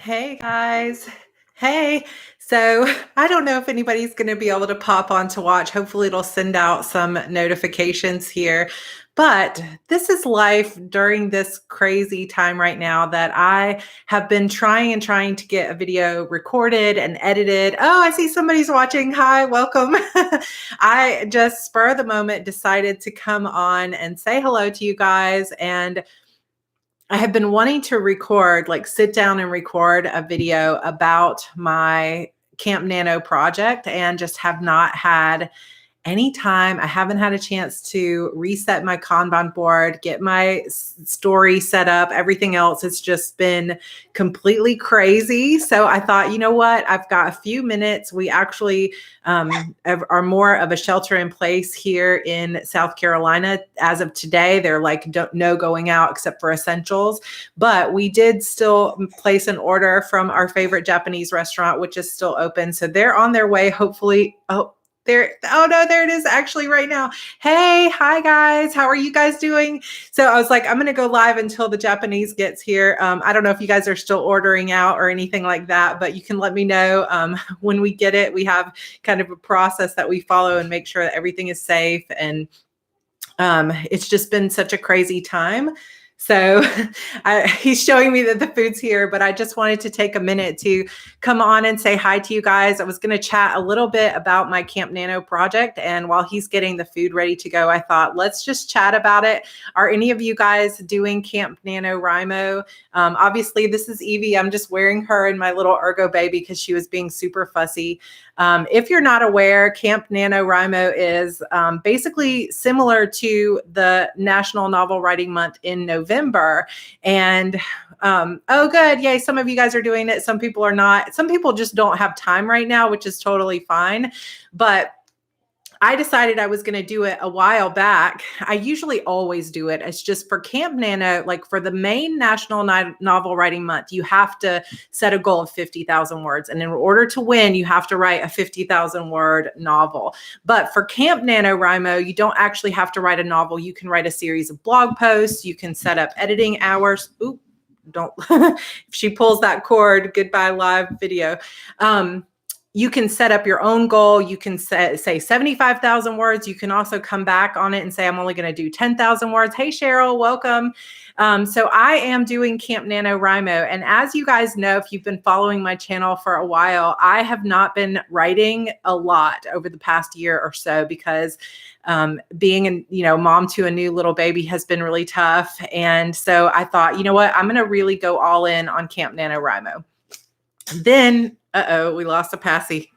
Hey guys. Hey. So I don't know if anybody's going to be able to pop on to watch. Hopefully it'll send out some notifications here. But this is life during this crazy time right now that I have been trying to get a video recorded and edited. Oh, I see somebody's watching. Hi, welcome. I just spur of the moment decided to come on and say hello to you guys, and I have been wanting to record, like sit down and record a video about my Camp Nano project and just have not had any time. I haven't had a chance to reset my Kanban board, get my story set up, everything else. It's just been completely crazy. So I thought, you know what? I've got a few minutes. We actually are more of a shelter in place here in South Carolina. As of today, they're like, no going out except for essentials. But we did still place an order from our favorite Japanese restaurant, which is still open. So they're on their way, hopefully. Oh no, there it is actually right now. Hey, hi guys. How are you guys doing? So I was like, I'm going to go live until the Japanese gets here. I don't know if you guys are still ordering out or anything like that, but you can let me know when we get it. We have kind of a process that we follow and make sure that everything is safe. And it's just been such a crazy time. So he's showing me that the food's here, but I just wanted to take a minute to come on and say hi to you guys. I was going to chat a little bit about my Camp Nano project. And while he's getting the food ready to go, I thought, let's just chat about it. Are any of you guys doing Camp NaNoWrimo? Obviously, this is Evie. I'm just wearing her and my little Ergo baby because she was being super fussy. If you're not aware, Camp NaNoWrimo is basically similar to the National Novel Writing Month in November. And oh, good. Yay. Some of you guys are doing it. Some people are not. Some people just don't have time right now, which is totally fine. But I decided I was going to do it a while back. I usually always do it. It's just for Camp Nano, like for the main National Novel Writing Month, you have to set a goal of 50,000 words. And in order to win, you have to write a 50,000 word novel. But for Camp NaNoWrimo, you don't actually have to write a novel. You can write a series of blog posts. You can set up editing hours. Oop, don't, if she pulls that cord, goodbye live video. You can set up your own goal. You can say 75,000 words. You can also come back on it and say, I'm only going to do 10,000 words. Hey, Cheryl, welcome. So I am doing Camp NaNoWrimo. And as you guys know, if you've been following my channel for a while, I have not been writing a lot over the past year or so because being a mom to a new little baby has been really tough. And so I thought, you know what, I'm going to really go all in on Camp NaNoWrimo. Then, we lost a Passy.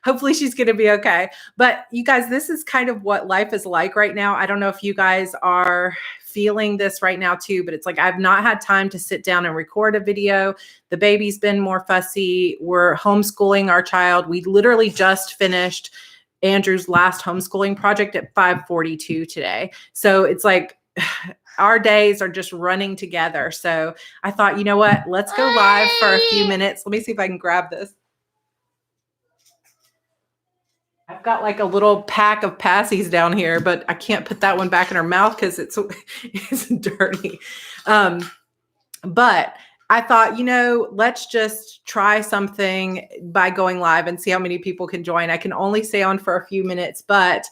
Hopefully she's going to be okay. But you guys, this is kind of what life is like right now. I don't know if you guys are feeling this right now too, but it's like I've not had time to sit down and record a video. The baby's been more fussy. We're homeschooling our child. We literally just finished Andrew's last homeschooling project at 5:42 today. So it's like our days are just running together. So I thought, you know what? Let's go live for a few minutes. Let me see if I can grab this. I've got like a little pack of passies down here, but I can't put that one back in her mouth because it's dirty. But I thought, let's just try something by going live and see how many people can join. I can only stay on for a few minutes, but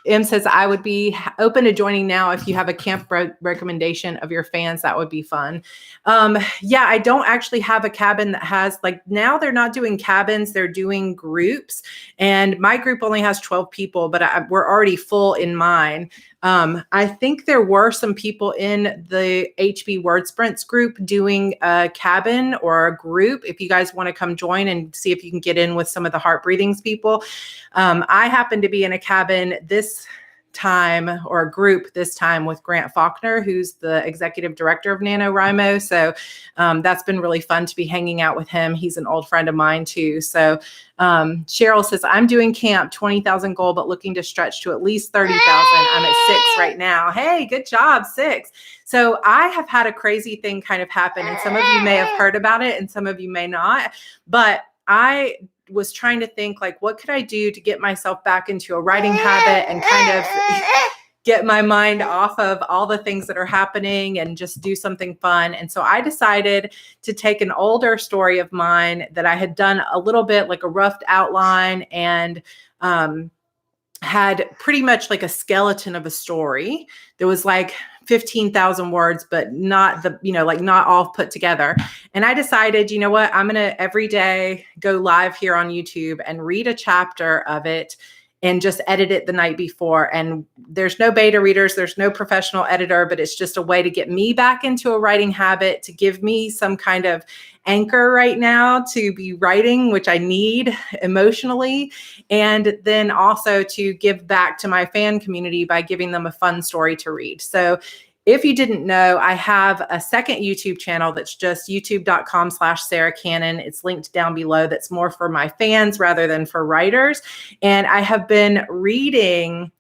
M says, I would be open to joining now if you have a camp recommendation of your fans. That would be fun. Yeah, I don't actually have a cabin that has, like, now they're not doing cabins, they're doing groups. And my group only has 12 people, but we're already full in mine. I think there were some people in the HB Word Sprints group doing a cabin or a group. If you guys want to come join and see if you can get in with some of the Heart Breathings people. I happen to be in a cabin this time, or a group this time, with Grant Faulkner, who's the executive director of NaNoWrimo. So that's been really fun to be hanging out with him. He's an old friend of mine too. So Cheryl says, I'm doing camp 20,000 goal, but looking to stretch to at least 30,000. I'm at 6 right now. Hey, good job, 6. So I have had a crazy thing kind of happen, and some of you may have heard about it and some of you may not, but I was trying to think, like, what could I do to get myself back into a writing habit and kind of get my mind off of all the things that are happening and just do something fun. And so I decided to take an older story of mine that I had done a little bit, like a rough outline, and had pretty much like a skeleton of a story. There was like 15,000 words, but not the, like not all put together. And I decided, you know what, I'm going to every day go live here on YouTube and read a chapter of it and just edit it the night before. And there's no beta readers, there's no professional editor, but it's just a way to get me back into a writing habit, to give me some kind of anchor right now to be writing, which I need emotionally. And then also to give back to my fan community by giving them a fun story to read. So if you didn't know, I have a second YouTube channel that's just youtube.com/Sarra Cannon. It's linked down below. That's more for my fans rather than for writers. And I have been reading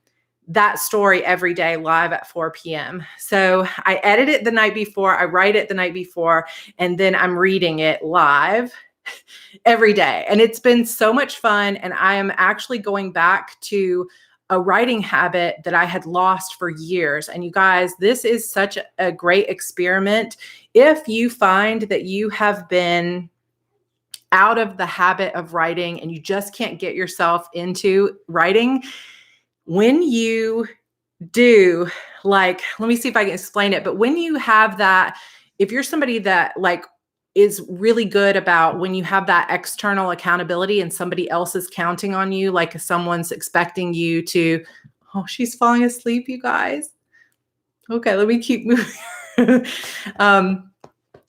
that story every day live at 4 p.m. So I edit it the night before, I write it the night before, and then I'm reading it live every day. And it's been so much fun. And I am actually going back to a writing habit that I had lost for years. And you guys, this is such a great experiment. If you find that you have been out of the habit of writing and you just can't get yourself into writing, when you do, like, let me see if I can explain it. But when you have that, if you're somebody that like is really good about when you have that external accountability and somebody else is counting on you, like someone's expecting you to, oh, she's falling asleep, you guys. Okay, let me keep moving.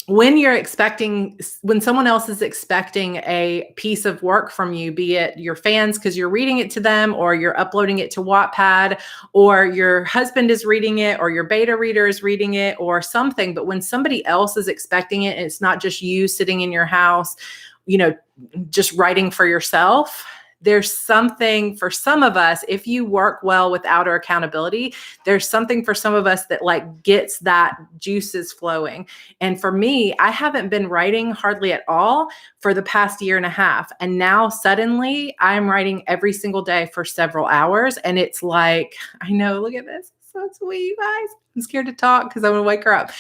When someone else is expecting a piece of work from you, be it your fans because you're reading it to them, or you're uploading it to Wattpad, or your husband is reading it, or your beta reader is reading it, or something. But when somebody else is expecting it, and it's not just you sitting in your house, just writing for yourself, there's something for some of us, if you work well with outer accountability, there's something for some of us that like gets that juices flowing. And for me, I haven't been writing hardly at all for the past year and a half. And now suddenly I'm writing every single day for several hours. And it's like, I know, look at this. So sweet, you guys. I'm scared to talk because I'm going to wake her up.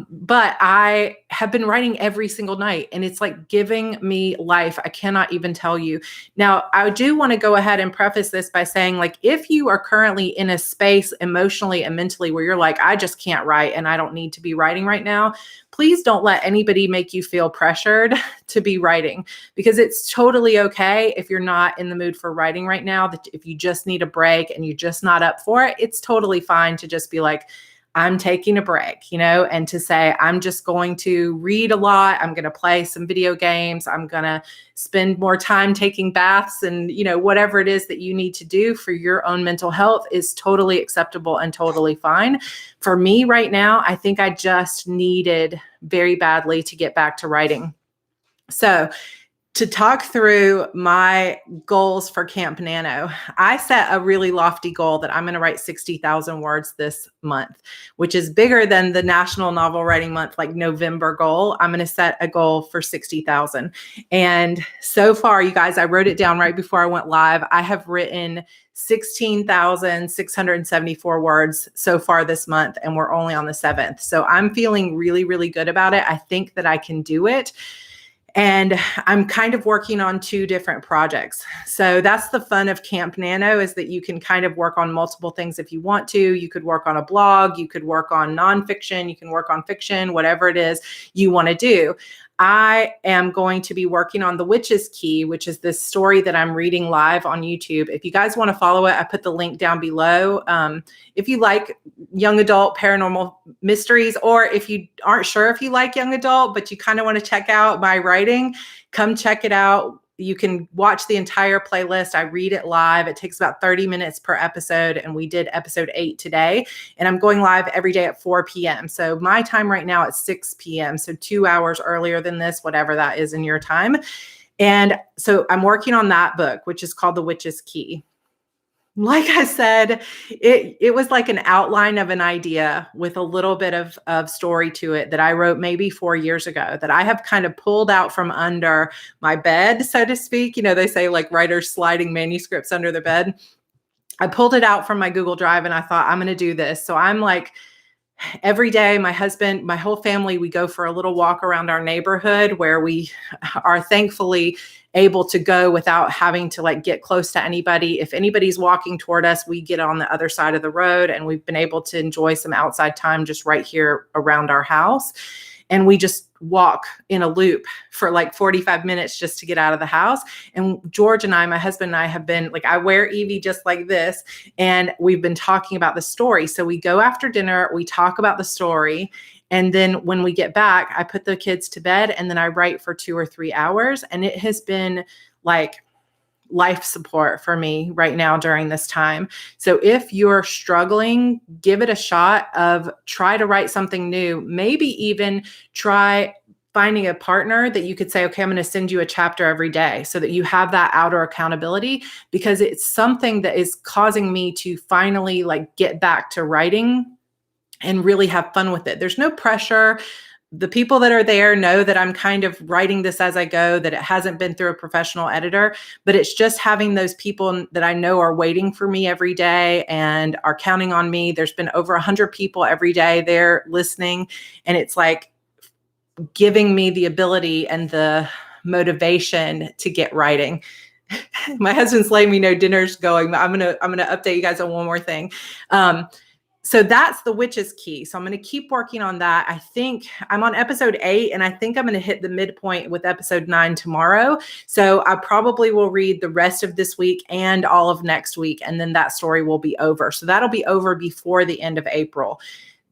But I have been writing every single night, and it's like giving me life. I cannot even tell you. Now, I do want to go ahead and preface this by saying, like, if you are currently in a space emotionally and mentally where you're like, I just can't write and I don't need to be writing right now, please don't let anybody make you feel pressured to be writing, because it's totally okay if you're not in the mood for writing right now. That if you just need a break and you're just not up for it, it's totally fine to just be like, I'm taking a break, and to say, I'm just going to read a lot. I'm going to play some video games. I'm going to spend more time taking baths, and, whatever it is that you need to do for your own mental health is totally acceptable and totally fine. For me right now, I think I just needed very badly to get back to writing. So to talk through my goals for Camp Nano, I set a really lofty goal that I'm going to write 60,000 words this month, which is bigger than the National Novel Writing Month, like November goal. I'm going to set a goal for 60,000. And so far, you guys, I wrote it down right before I went live. I have written 16,674 words so far this month, and we're only on the 7th. So I'm feeling really, really good about it. I think that I can do it. And I'm kind of working on 2 different projects. So that's the fun of Camp Nano, is that you can kind of work on multiple things if you want to. You could work on a blog, you could work on nonfiction, you can work on fiction, whatever it is you want to do. I am going to be working on The Witch's Key, which is this story that I'm reading live on YouTube. If you guys want to follow it, I put the link down below. If you like young adult paranormal mysteries, or if you aren't sure if you like young adult, but you kind of want to check out my writing, come check it out. You can watch the entire playlist. I read it live. It takes about 30 minutes per episode, and we did episode 8 today. And I'm going live every day at 4 p.m. So my time right now at 6 p.m. So 2 hours earlier than this, whatever that is in your time. And so I'm working on that book, which is called The Witch's Key. Like I said, it was like an outline of an idea with a little bit of story to it that I wrote maybe 4 years ago, that I have kind of pulled out from under my bed, so to speak. They say like writers sliding manuscripts under the bed. I pulled it out from my Google Drive and I thought, I'm going to do this. So I'm like, every day, my husband, my whole family, we go for a little walk around our neighborhood where we are thankfully able to go without having to like get close to anybody. If anybody's walking toward us, we get on the other side of the road, and we've been able to enjoy some outside time just right here around our house. And we just walk in a loop for like 45 minutes just to get out of the house. And George and I, my husband and I, have been like, I wear Evie just like this, and we've been talking about the story. So we go after dinner, we talk about the story. And then when we get back, I put the kids to bed, and then I write for 2 or 3 hours. And it has been like life support for me right now during this time. So if you're struggling, give it a shot of try to write something new. Maybe even try finding a partner that you could say, okay, I'm going to send you a chapter every day so that you have that outer accountability, because it's something that is causing me to finally like get back to writing and really have fun with it. There's no pressure. The people that are there know that I'm kind of writing this as I go, that it hasn't been through a professional editor, but it's just having those people that I know are waiting for me every day and are counting on me. There's been over 100 people every day there listening. And it's like giving me the ability and the motivation to get writing. My husband's letting me know dinner's going, but I'm gonna update you guys on one more thing. So that's The Witch's Key. So I'm going to keep working on that. I think I'm on episode 8, and I think I'm going to hit the midpoint with episode 9 tomorrow. So I probably will read the rest of this week and all of next week, and then that story will be over. So that'll be over before the end of April.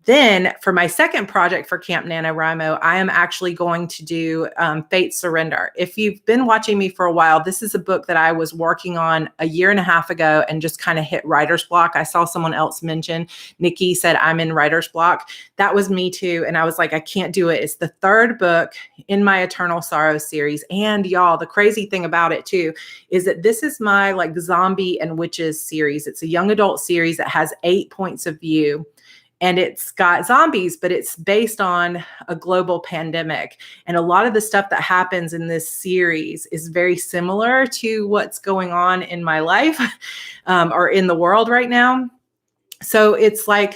Then for my second project for Camp NaNoWrimo, I am actually going to do Fate's Surrender. If you've been watching me for a while, this is a book that I was working on a year and a half ago and just kind of hit writer's block. I saw someone else mention, Nikki said, I'm in writer's block. That was me too. And I was like, I can't do it. It's the third book in my Eternal Sorrow series. And y'all, the crazy thing about it too, is that this is my like zombie and witches series. It's a young adult series that has 8 points of view. And it's got zombies, but it's based on a global pandemic. And a lot of the stuff that happens in this series is very similar to what's going on in my life or in the world right now. So it's like,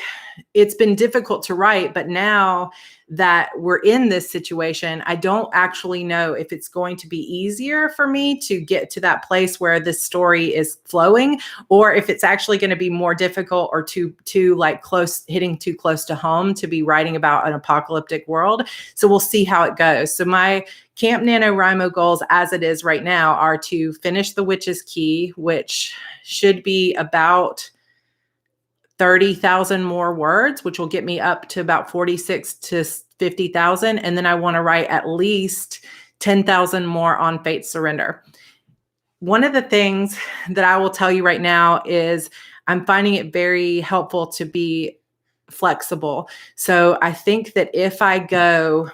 it's been difficult to write, but now that we're in this situation, I don't actually know if it's going to be easier for me to get to that place where this story is flowing, or if it's actually going to be more difficult or too like hitting too close to home to be writing about an apocalyptic world. So we'll see how it goes. So my Camp NaNoWrimo goals as it is right now are to finish The Witch's Key, which should be about 30,000 more words, which will get me up to about 46 to 50,000. And then I want to write at least 10,000 more on Fate's Surrender. One of the things that I will tell you right now is I'm finding it very helpful to be flexible. So I think that if I go,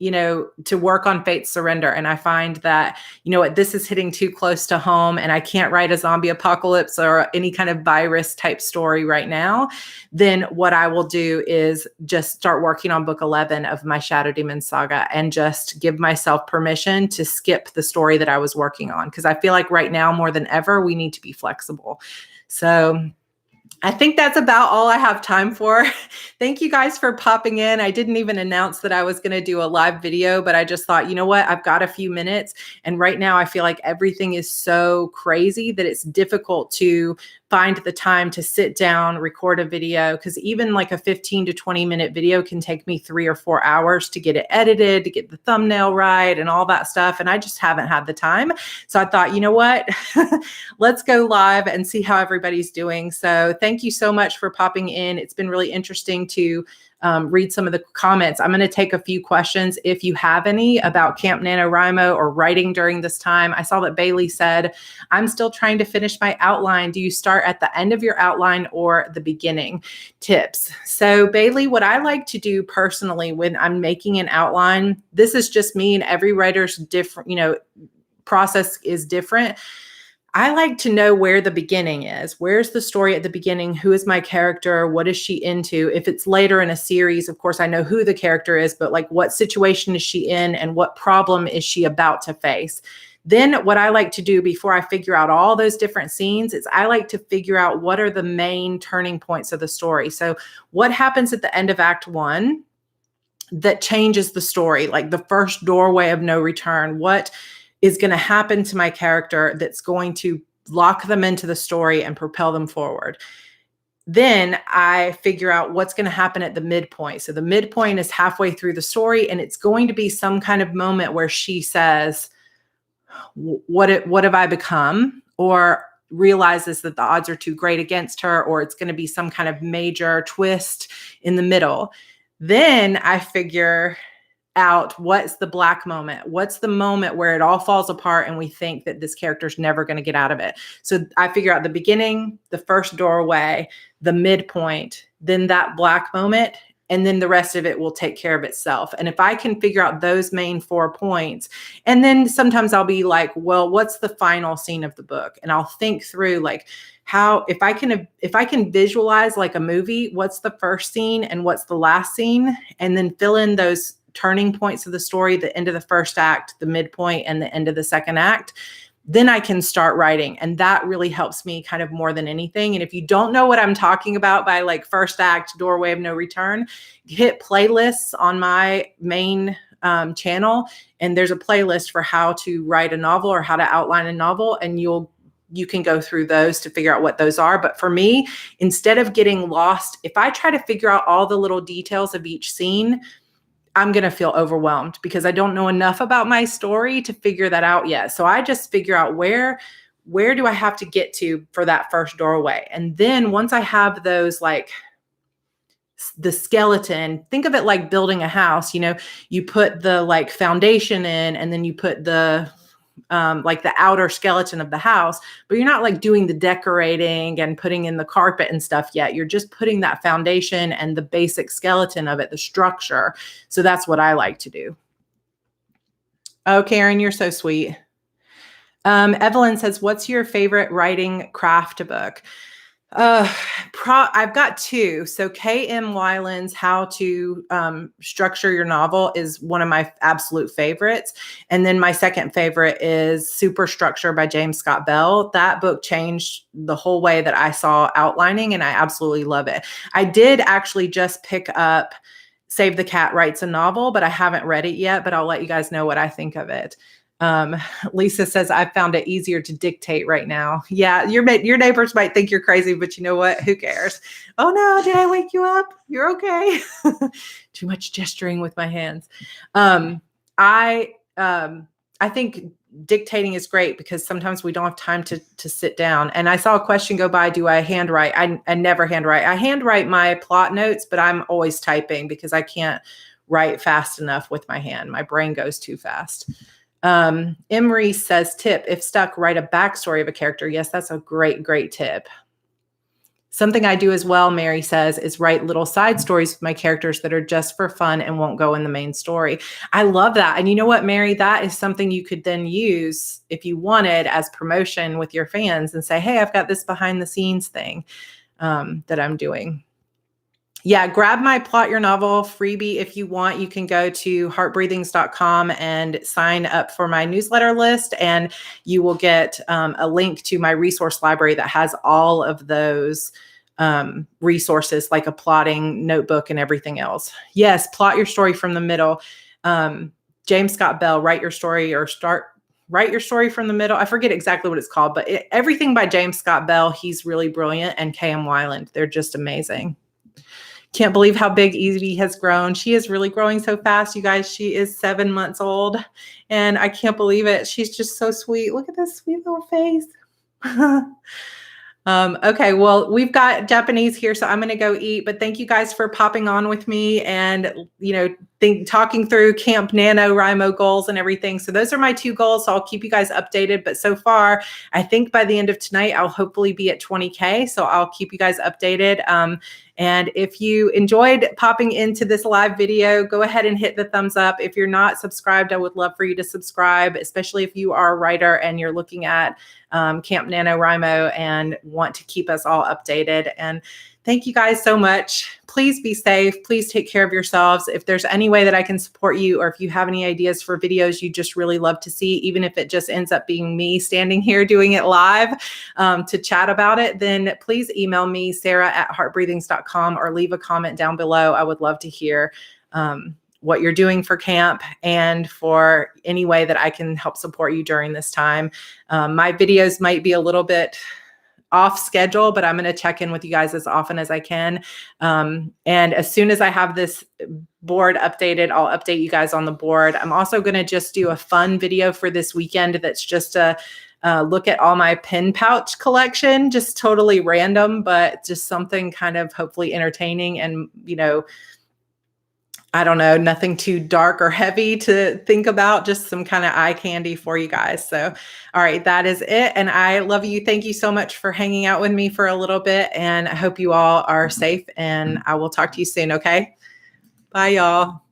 to work on Fate's Surrender, and I find that, this is hitting too close to home and I can't write a zombie apocalypse or any kind of virus type story right now, then what I will do is just start working on book 11 of my Shadow Demon saga and just give myself permission to skip the story that I was working on. Because I feel like right now more than ever, we need to be flexible. So I think that's about all I have time for. Thank you guys for popping in. I didn't even announce that I was going to do a live video, but I just thought, you know what? I've got a few minutes. And right now I feel like everything is so crazy that it's difficult to find the time to sit down, record a video, because even like a 15 to 20 minute video can take me 3 or 4 hours to get it edited, to get the thumbnail right and all that stuff. And I just haven't had the time. So I thought, you know what? Let's go live and see how everybody's doing. So thank you so much for popping in. It's been really interesting to read some of the comments. I'm going to take a few questions if you have any about Camp NaNoWrimo or writing during this time. I saw that Bailey said, I'm still trying to finish my outline. Do you start at the end of your outline or the beginning? Tips. So Bailey, what I like to do personally when I'm making an outline, this is just me and every writer's different, process is different. I like to know where the beginning is. Where's the story at the beginning? Who is my character? What is she into? If it's later in a series, of course, I know who the character is, but like what situation is she in and what problem is she about to face? Then what I like to do before I figure out all those different scenes is I like to figure out what are the main turning points of the story. So what happens at the end of Act 1 that changes the story, like the first doorway of no return? What is going to happen to my character that's going to lock them into the story and propel them forward? Then I figure out what's going to happen at the midpoint. So the midpoint is halfway through the story, and it's going to be some kind of moment where she says, what have I become? Or realizes that the odds are too great against her, or it's going to be some kind of major twist in the middle. Then I figure out what's the black moment. What's the moment where it all falls apart and we think that this character's never going to get out of it? So I figure out the beginning, the first doorway, the midpoint, then that black moment, and then the rest of it will take care of itself. And if I can figure out those main 4 points, and then sometimes I'll be like, well, what's the final scene of the book? And I'll think through like how, if I can visualize like a movie, what's the first scene and what's the last scene, and then fill in those turning points of the story, the end of the first act, the midpoint, and the end of the second act, then I can start writing. And that really helps me kind of more than anything. And if you don't know what I'm talking about by like first act, doorway of no return, hit playlists on my main channel. And there's a playlist for how to write a novel or how to outline a novel. And you can go through those to figure out what those are. But for me, instead of getting lost, if I try to figure out all the little details of each scene, I'm going to feel overwhelmed because I don't know enough about my story to figure that out yet. So I just figure out where do I have to get to for that first doorway? And then once I have those, like the skeleton, think of it like building a house, you put the like foundation in, and then you put the like the outer skeleton of the house, but you're not like doing the decorating and putting in the carpet and stuff yet. You're just putting that foundation and the basic skeleton of it, the structure. So that's what I like to do. Oh, Karen, you're so sweet. Evelyn says, what's your favorite writing craft book? I've got 2. So K.M. Weiland's How to Structure Your Novel is one of my absolute favorites. And then my second favorite is Superstructure by James Scott Bell. That book changed the whole way that I saw outlining, and I absolutely love it. I did actually just pick up Save the Cat Writes a Novel, but I haven't read it yet, but I'll let you guys know what I think of it. Lisa says, I found it easier to dictate right now. Yeah, your neighbors might think you're crazy, but you know what? Who cares? Oh no, did I wake you up? You're okay. Too much gesturing with my hands. I think dictating is great because sometimes we don't have time to sit down. And I saw a question go by, do I handwrite? I never handwrite. I handwrite my plot notes, but I'm always typing because I can't write fast enough with my hand. My brain goes too fast. Emery says, tip, if stuck, write a backstory of a character. Yes, that's a great tip. Something I do as well, Mary says, is write little side stories with my characters that are just for fun and won't go in the main story. I love that. And you know what, Mary, that is something you could then use if you wanted as promotion with your fans and say, hey, I've got this behind the scenes thing that I'm doing. Yeah, grab my Plot Your Novel freebie if you want. You can go to heartbreathings.com and sign up for my newsletter list, and you will get a link to my resource library that has all of those resources, like a plotting notebook and everything else. Yes, plot your story from the middle. James Scott Bell, Write Your Story from the Middle. I forget exactly what it's called, but everything by James Scott Bell, he's really brilliant, and K.M. Weiland, they're just amazing. Can't believe how big Evie has grown. She is really growing so fast, you guys. She is 7 months old, and I can't believe it. She's just so sweet. Look at this sweet little face. Okay, well, we've got Japanese here, so I'm going to go eat. But thank you guys for popping on with me and, talking through Camp NaNoWrimo goals and everything. So those are my 2 goals. So I'll keep you guys updated. But so far, I think by the end of tonight, I'll hopefully be at 20K. So I'll keep you guys updated. And if you enjoyed popping into this live video, go ahead and hit the thumbs up. If you're not subscribed, I would love for you to subscribe, especially if you are a writer and you're looking at Camp NaNoWrimo and want to keep us all updated. And thank you guys so much. Please please be safe. Please take care of yourselves. If there's any way that I can support you, or if you have any ideas for videos you just really love to see, even if it just ends up being me standing here doing it live to chat about it, then please email me, sarah@heartbreathings.com, or leave a comment down below. I would love to hear what you're doing for camp and for any way that I can help support you during this time. My videos might be a little bit off schedule, but I'm going to check in with you guys as often as I can. And as soon as I have this board updated, I'll update you guys on the board. I'm also going to just do a fun video for this weekend that's just a look at all my pin pouch collection, just totally random, but just something kind of hopefully entertaining and, you know, I don't know, nothing too dark or heavy to think about, just some kind of eye candy for you guys. So, all right, that is it. And I love you. Thank you so much for hanging out with me for a little bit. And I hope you all are safe, and I will talk to you soon. Okay. Bye, y'all.